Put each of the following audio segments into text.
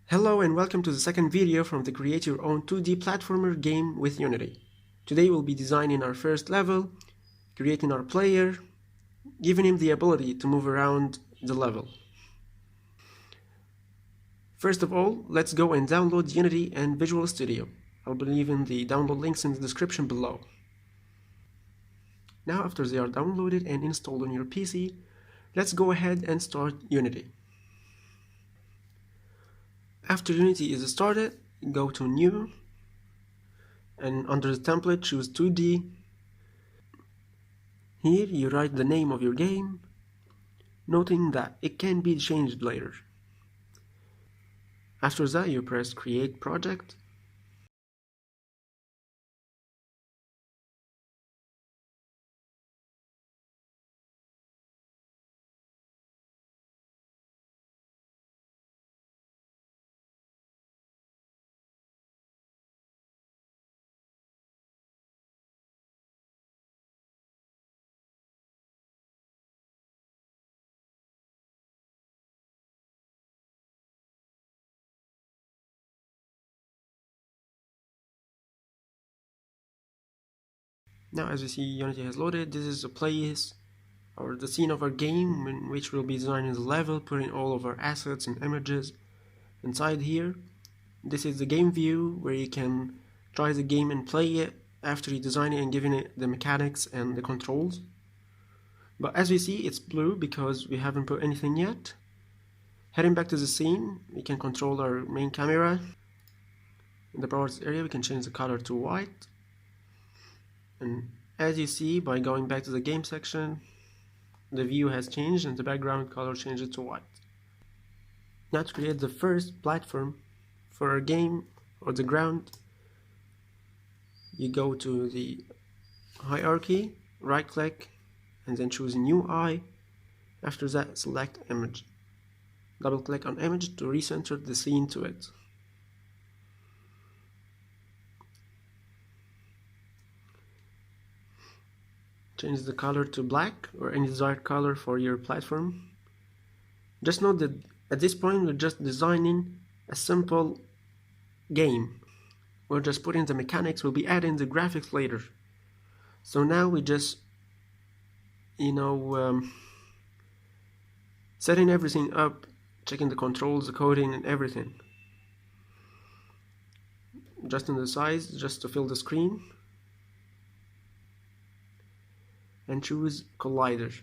Hello and welcome to the second video from the Create Your Own 2D Platformer game with Unity. Today we'll be designing our first level, creating our player, giving him the ability to move around the level. First of all, let's go and download Unity and Visual Studio. I'll be leaving the download links in the description below. Now after they are downloaded and installed on your PC, let's go ahead and start Unity. After Unity is started, go to New, and under the template choose 2D. Here you write the name of your game, noting that it can be changed later. After that you press Create Project. Now as you see, Unity has loaded. This is the place or the scene of our game in which we'll be designing the level, putting all of our assets and images inside here. This is the game view where you can try the game and play it after you design it and giving it the mechanics and the controls. But as we see, it's blue because we haven't put anything yet. Heading back to the scene, we can control our main camera. In the properties area, we can change the color to white. And as you see, by going back to the game section, the view has changed and the background color changes to white. Now to create the first platform for our game or the ground, you go to the hierarchy, right click, and then choose New Eye. After that, select Image. Double click on Image to recenter the scene to it. Change the color to black or any desired color for your platform. Just note that at this point we're just designing a simple game. We're just putting the mechanics, we'll be adding the graphics later. So now we just, setting everything up, checking the controls, the coding and everything. Adjusting the size just to fill the screen. And choose collider.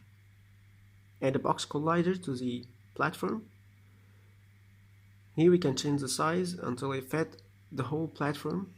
Add a box collider to the platform. Here we can change the size until it fit the whole platform.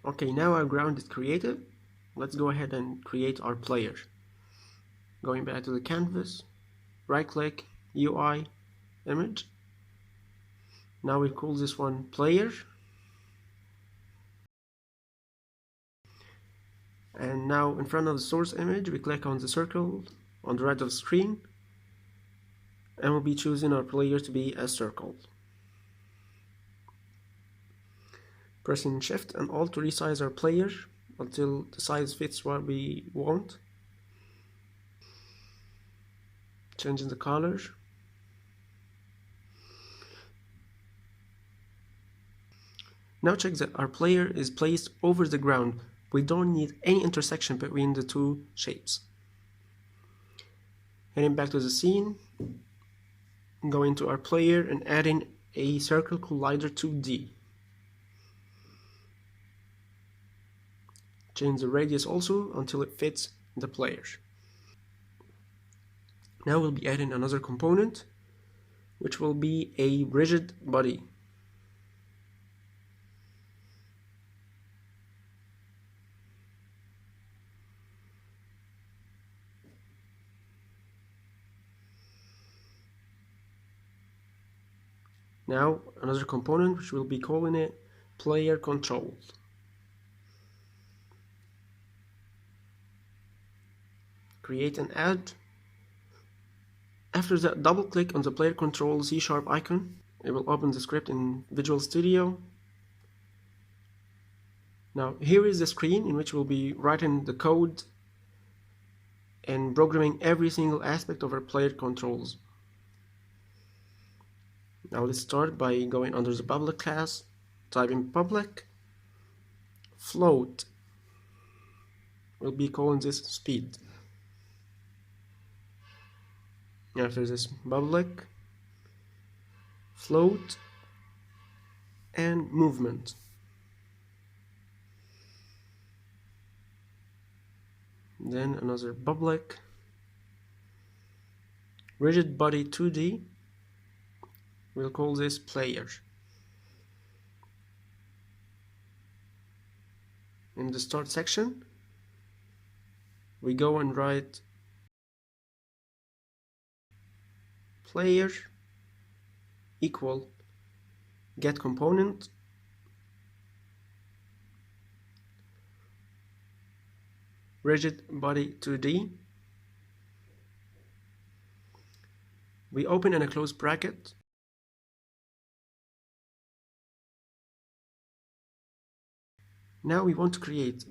Okay, now our ground is created. Let's go ahead and create our player. Going back to the canvas, right click, UI, image. Now we call this one player. And now in front of the source image, we click on the circle on the right of the screen. And we'll be choosing our player to be a circle. Pressing Shift and Alt to resize our player until the size fits what we want. Changing the color. Now check that our player is placed over the ground. We don't need any intersection between the two shapes. Heading back to the scene, going to our player and adding a circle collider 2D. Change the radius also until it fits the player. Now we'll be adding another component, which will be a rigid body. Now another component, which we'll be calling it player control. Create and add. After that, double click on the player control C# icon. It will open the script in Visual Studio. Now here is the screen in which we'll be writing the code and programming every single aspect of our player controls. Now let's start by going under the public class, type in public, float. We'll be calling this speed. After this, public, float, and movement. Then another public, rigid body 2D. We'll call this player. In the start section, we go and write player equal get component rigid body 2D. We open and close bracket. Now we want to create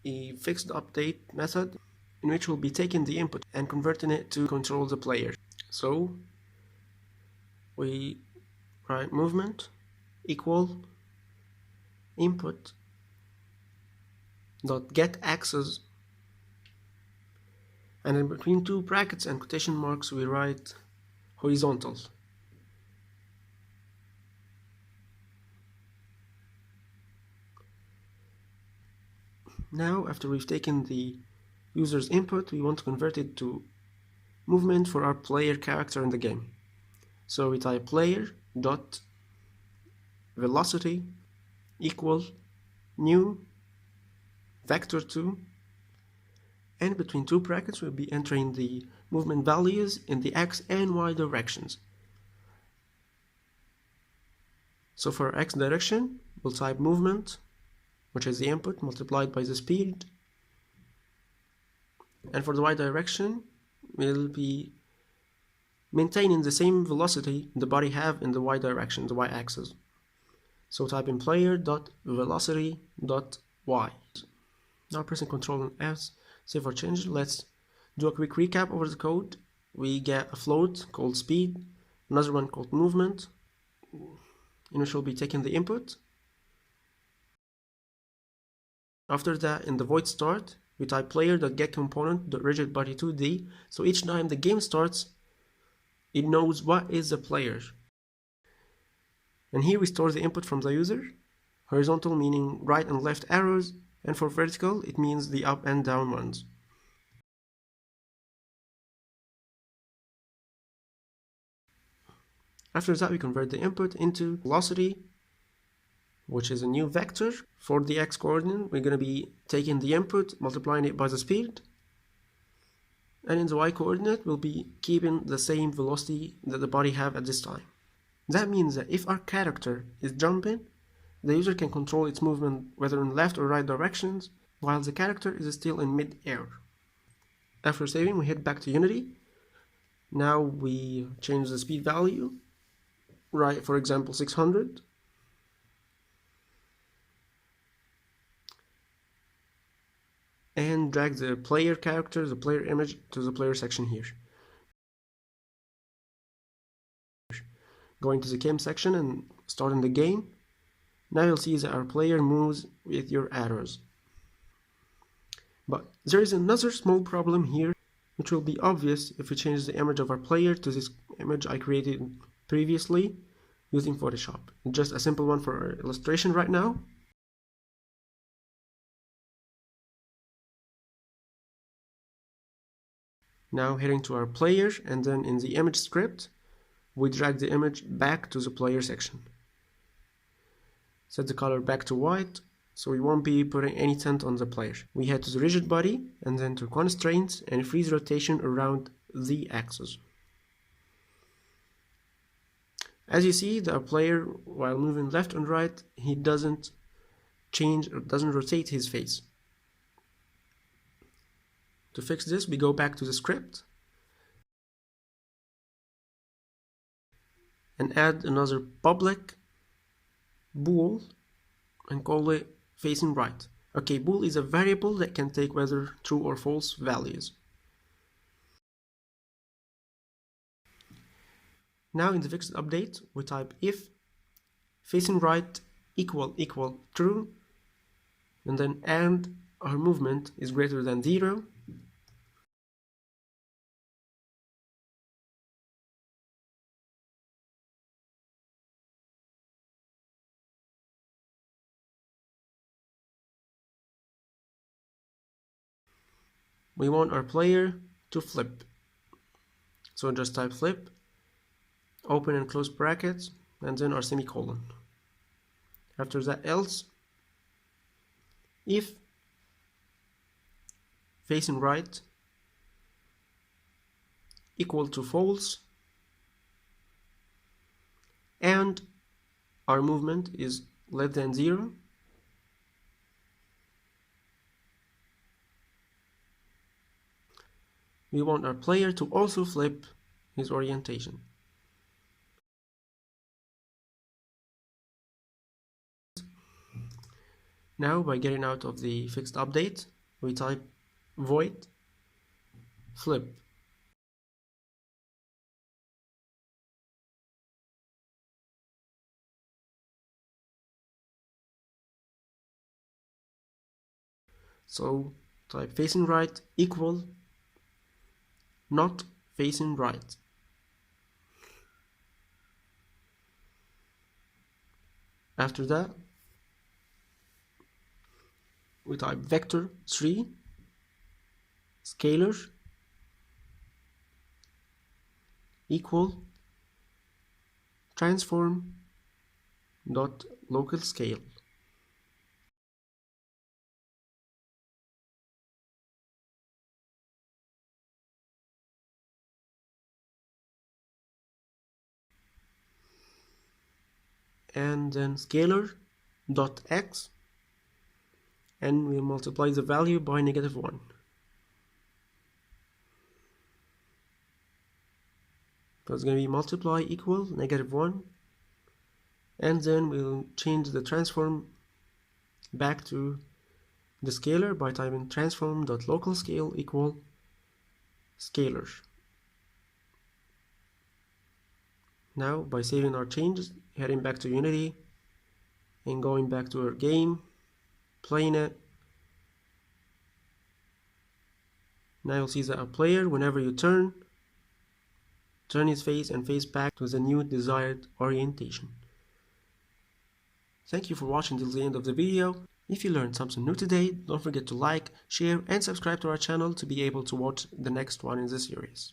a fixed update method in which we'll be taking the input and converting it to control the player. So we write movement equal input dot get axis, and in between two brackets and quotation marks we write horizontal. Now after we've taken the user's input, we want to convert it to movement for our player character in the game. So we type player dot velocity equal new vector2, and between two brackets we'll be entering the movement values in the x and y directions. So for x direction we'll type movement, which is the input, multiplied by the speed, and for the y direction we'll be maintaining the same velocity the body have in the y direction, the y-axis. So type in player.velocity.y. Now pressing Ctrl and S, save our changes. Let's do a quick recap over the code. We get a float called speed, another one called movement, in which we'll be taking the input. After that, in the void start, we type player.getComponent.RigidBody2D, so each time the game starts, it knows what is the player. And here we store the input from the user, horizontal meaning right and left arrows, and for vertical it means the up and down ones. After that we convert the input into velocity, which is a new vector. For the x coordinate we're going to be taking the input, multiplying it by the speed, and in the y coordinate we'll be keeping the same velocity that the body have at this time. That means that if our character is jumping, the user can control its movement whether in left or right directions, while the character is still in mid-air. After saving, we head back to Unity. Now we change the speed value, right, for example 600. And drag the player character, the player image, to the player section here. Going to the game section and starting the game. Now you'll see that our player moves with your arrows. But there is another small problem here, which will be obvious if we change the image of our player to this image I created previously using Photoshop. Just a simple one for our illustration right now. Now heading to our player, and then in the image script, we drag the image back to the player section. Set the color back to white, so we won't be putting any tint on the player. We head to the rigid body, and then to constraints, and freeze rotation around the axis. As you see, the player, while moving left and right, he doesn't change or doesn't rotate his face. To fix this, we go back to the script and add another public bool and call it facing right. Okay, bool is a variable that can take whether true or false values. Now in the fixed update, we type if facing right equal true, and then and our movement is greater than 0. We want our player to flip. So just type flip, open and close brackets, and then our semicolon. After that, else, if facing right equal to false, and our movement is less than 0, we want our player to also flip his orientation. Now, by getting out of the fixed update, we type void flip. So type facing right equal not facing right. After that, we type vector 3 scalar equal transform dot local scale. And then scalar dot x, and we multiply the value by -1. So it's going to be multiply equal -1, and then we'll change the transform back to the scalar by typing transform dot local scale equal scalar. Now, by saving our changes, heading back to Unity and going back to our game, playing it, now you'll see that a player, whenever you turn his face and face back to the new desired orientation. Thank you for watching till the end of the video. If you learned something new today, don't forget to like, share and subscribe to our channel to be able to watch the next one in the series.